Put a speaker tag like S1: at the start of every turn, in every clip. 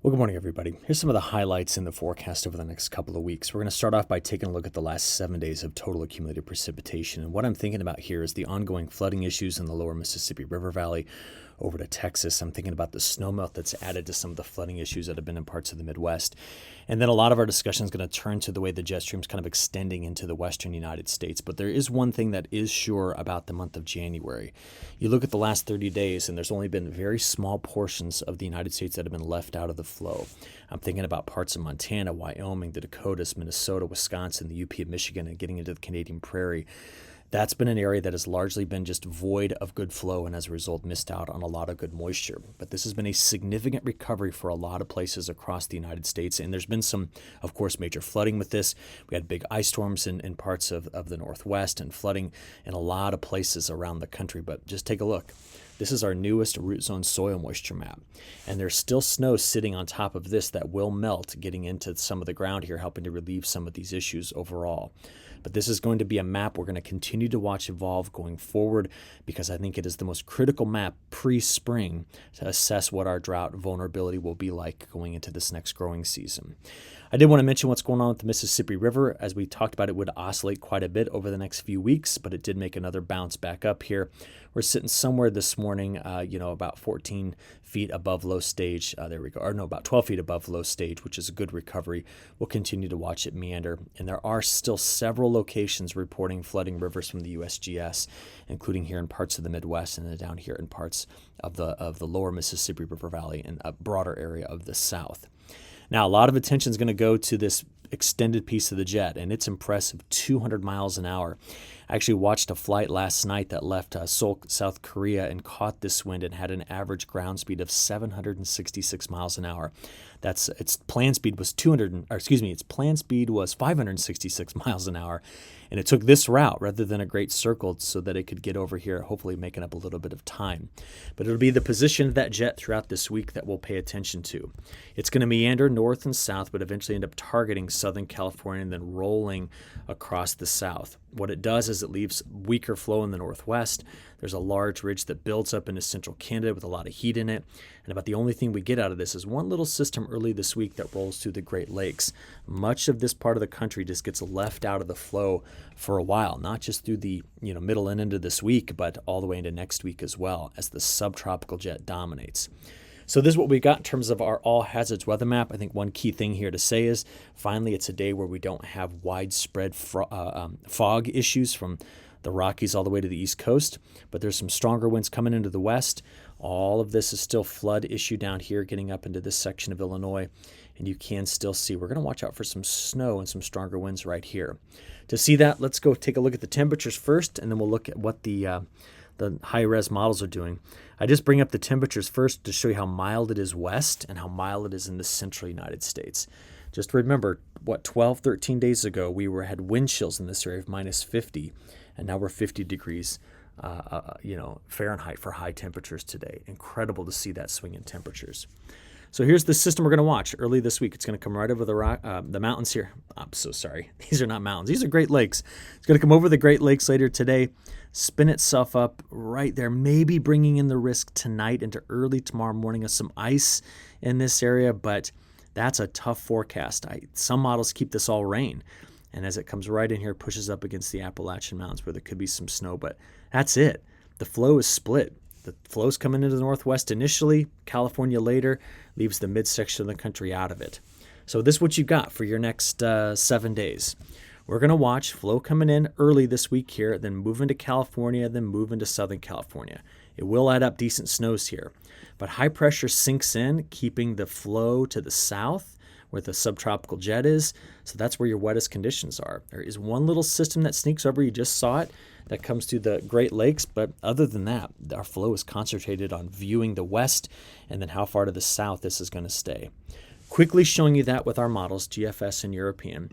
S1: Well, good morning, everybody. Here's some of the highlights in the forecast over the next couple of weeks. We're going to start off by taking a look at the last 7 days of total accumulated precipitation. And what I'm thinking about here is the ongoing flooding issues in the lower Mississippi River Valley over to Texas. I'm thinking about the snowmelt that's added to some of the flooding issues that have been in parts of the Midwest. And then a lot of our discussion is going to turn to the way the jet stream is kind of extending into the western United States. But there is one thing that is sure about the month of January. You look at the last 30 days, and there's only been very small portions of the United States that have been left out of the flow. I'm thinking about parts of Montana, Wyoming, the Dakotas, Minnesota, Wisconsin, the UP of Michigan, and getting into the Canadian Prairie. That's been an area that has largely been just void of good flow and as a result missed out on a lot of good moisture. But this has been a significant recovery for a lot of places across the United States. And there's been some, of course, major flooding with this. We had big ice storms in parts of the Northwest and flooding in a lot of places around the country. But just take a look. This is our newest root zone soil moisture map. And there's still snow sitting on top of this that will melt, getting into some of the ground here, helping to relieve some of these issues overall. But this is going to be a map we're going to continue to watch evolve going forward because I think it is the most critical map pre-spring to assess what our drought vulnerability will be like going into this next growing season. I did want to mention what's going on with the Mississippi River. As we talked about, it would oscillate quite a bit over the next few weeks, but it did make another bounce back up here. We're sitting somewhere this morning, about 14 feet above low stage. There we go. Or no, about 12 feet above low stage, which is a good recovery. We'll continue to watch it meander. And there are still several locations reporting flooding rivers from the USGS, including here in parts of the Midwest and then down here in parts of the lower Mississippi River Valley and a broader area of the South. Now, a lot of attention is going to go to this extended piece of the jet, and it's impressive, 200 miles an hour. I actually watched a flight last night that left Seoul, South Korea, and caught this wind and had an average ground speed of 766 miles an hour. Its planned speed was 566 miles an hour, and it took this route rather than a great circle so that it could get over here, hopefully making up a little bit of time. But it'll be the position of that jet throughout this week that we'll pay attention to. It's going to meander north and south, but eventually end up targeting Southern California and then rolling across the south. What it does is it leaves weaker flow in the northwest. There's a large ridge that builds up into central Canada with a lot of heat in it. And about the only thing we get out of this is one little system early this week that rolls through the Great Lakes. Much of this part of the country just gets left out of the flow for a while, not just through the middle and end of this week, but all the way into next week as well as the subtropical jet dominates. So this is what we got in terms of our all hazards weather map. I think one key thing here to say is finally it's a day where we don't have widespread fog issues from the Rockies all the way to the East Coast, but there's some stronger winds coming into the west. All of this is still flood issue down here getting up into this section of Illinois, and you can still see we're going to watch out for some snow and some stronger winds right here. To see that, let's go take a look at the temperatures first, and then we'll look at what the high-res models are doing. I just bring up the temperatures first to show you how mild it is west and how mild it is in the central United States. Just remember, 12, 13 days ago, we had wind chills in this area of minus 50, and now we're 50 degrees Fahrenheit for high temperatures today. Incredible to see that swing in temperatures. So here's the system we're going to watch early this week. It's going to come right over the mountains here. I'm so sorry. These are not mountains. These are Great Lakes. It's going to come over the Great Lakes later today, spin itself up right there, maybe bringing in the risk tonight into early tomorrow morning of some ice in this area, but that's a tough forecast. Some models keep this all rain, and as it comes right in here, it pushes up against the Appalachian Mountains where there could be some snow, but that's it. The flow is split. The flow's coming into the northwest initially, California later, leaves the midsection of the country out of it. So this is what you got for your next 7 days. We're going to watch flow coming in early this week here, then move into California, then move into Southern California. It will add up decent snows here. But high pressure sinks in, keeping the flow to the south where the subtropical jet is. So that's where your wettest conditions are. There is one little system that sneaks over, you just saw it, that comes through the Great Lakes. But other than that, our flow is concentrated on viewing the west and then how far to the south this is going to stay. Quickly showing you that with our models, GFS and European.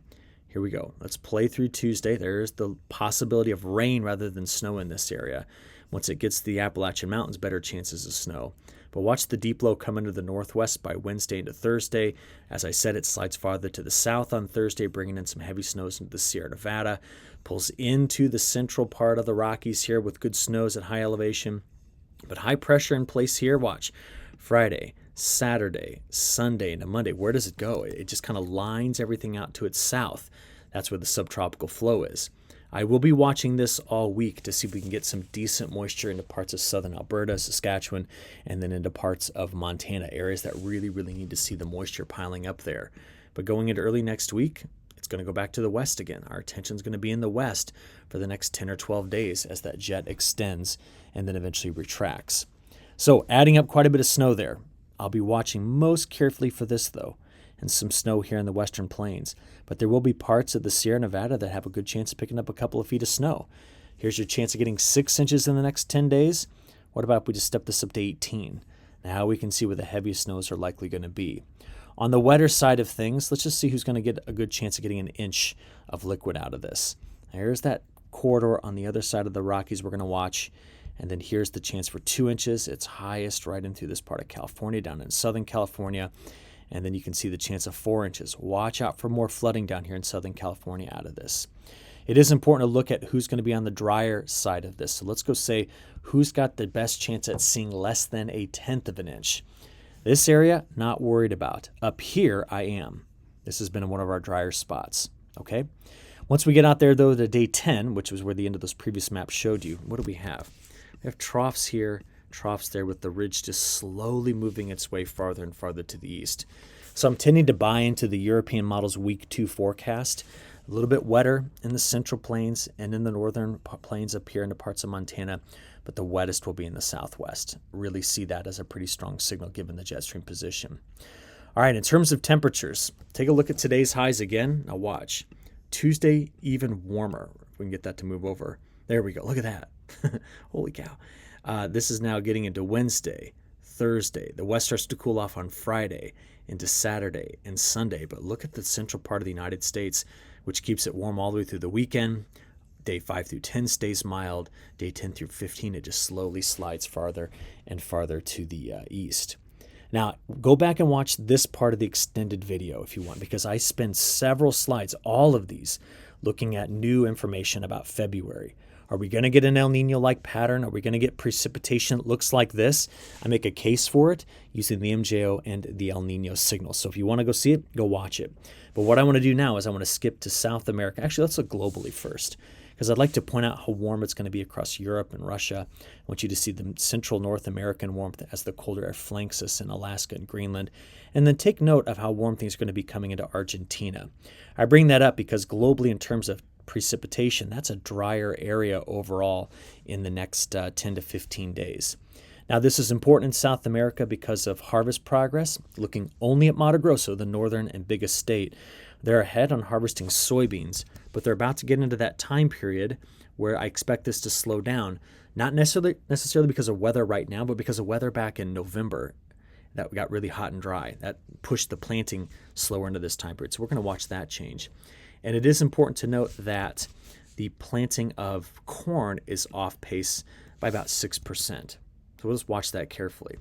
S1: Here we go. Let's play through Tuesday. There's the possibility of rain rather than snow in this area. Once it gets to the Appalachian Mountains, better chances of snow. But watch the deep low come into the northwest by Wednesday into Thursday. As I said, it slides farther to the south on Thursday, bringing in some heavy snows into the Sierra Nevada. Pulls into the central part of the Rockies here with good snows at high elevation. But high pressure in place here, watch. Friday, Saturday, Sunday, into Monday. Where does it go? It just kind of lines everything out to its south. That's where the subtropical flow is. I will be watching this all week to see if we can get some decent moisture into parts of southern Alberta, Saskatchewan, and then into parts of Montana, areas that really, really need to see the moisture piling up there. But going into early next week, it's going to go back to the west again. Our attention is going to be in the west for the next 10 or 12 days as that jet extends and then eventually retracts. So adding up quite a bit of snow there. I'll be watching most carefully for this, though, and some snow here in the western plains. But there will be parts of the Sierra Nevada that have a good chance of picking up a couple of feet of snow. Here's your chance of getting 6 inches in the next 10 days. What about if we just step this up to 18? Now we can see where the heaviest snows are likely going to be. On the wetter side of things, let's just see who's going to get a good chance of getting an inch of liquid out of this. There's that corridor on the other side of the Rockies we're going to watch. And then here's the chance for 2 inches. It's highest right into this part of California, down in Southern California. And then you can see the chance of 4 inches. Watch out for more flooding down here in Southern California out of this. It is important to look at who's going to be on the drier side of this. So let's go say who's got the best chance at seeing less than 1/10 of an inch. This area, not worried about. Up here, I am. This has been one of our drier spots. Okay. Once we get out there, though, to day 10, which was where the end of those previous maps showed you, what do we have? We have troughs here, troughs there, with the ridge just slowly moving its way farther and farther to the east. So I'm tending to buy into the European model's week 2 forecast. A little bit wetter in the central plains and in the northern plains up here into parts of Montana, but the wettest will be in the southwest. Really see that as a pretty strong signal given the jet stream position. All right, in terms of temperatures, take a look at today's highs again. Now watch. Tuesday, even warmer. If we can get that to move over. There we go. Look at that. Holy cow. This is now getting into Wednesday, Thursday. The west starts to cool off on Friday into Saturday and Sunday. But look at the central part of the United States, which keeps it warm all the way through the weekend. Day 5 through 10 stays mild. Day 10 through 15, it just slowly slides farther and farther to the east. Now, go back and watch this part of the extended video if you want, because I spend several slides, all of these, looking at new information about February. Are we going to get an El Nino-like pattern? Are we going to get precipitation that looks like this? I make a case for it using the MJO and the El Nino signal. So if you want to go see it, go watch it. But what I want to do now is I want to skip to South America. Actually, let's look globally first, because I'd like to point out how warm it's going to be across Europe and Russia. I want you to see the central North American warmth as the colder air flanks us in Alaska and Greenland. And then take note of how warm things are going to be coming into Argentina. I bring that up because globally, in terms of precipitation, that's a drier area overall in the next 10 to 15 days. Now, this is important in South America because of harvest progress. Looking only at Mato Grosso, the northern and biggest state, they're ahead on harvesting soybeans, but they're about to get into that time period where I expect this to slow down, not necessarily because of weather right now, but because of weather back in November that got really hot and dry. That pushed the planting slower into this time period. So we're going to watch that change. And it is important to note that the planting of corn is off pace by about 6%. So we'll just watch that carefully.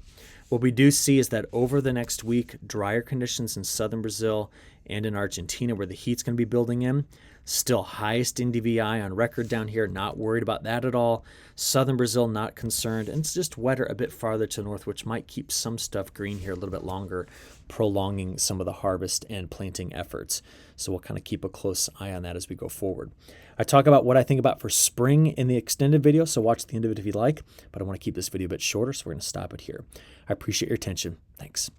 S1: What we do see is that over the next week, drier conditions in southern Brazil and in Argentina, where the heat's going to be building in. Still highest NDVI on record down here, not worried about that at all. Southern Brazil, not concerned. And it's just wetter a bit farther to the north, which might keep some stuff green here a little bit longer, prolonging some of the harvest and planting efforts. So we'll kind of keep a close eye on that as we go forward. I talk about what I think about for spring in the extended video, so watch the end of it if you like. But I want to keep this video a bit shorter, so we're going to stop it here. I appreciate your attention. Thanks.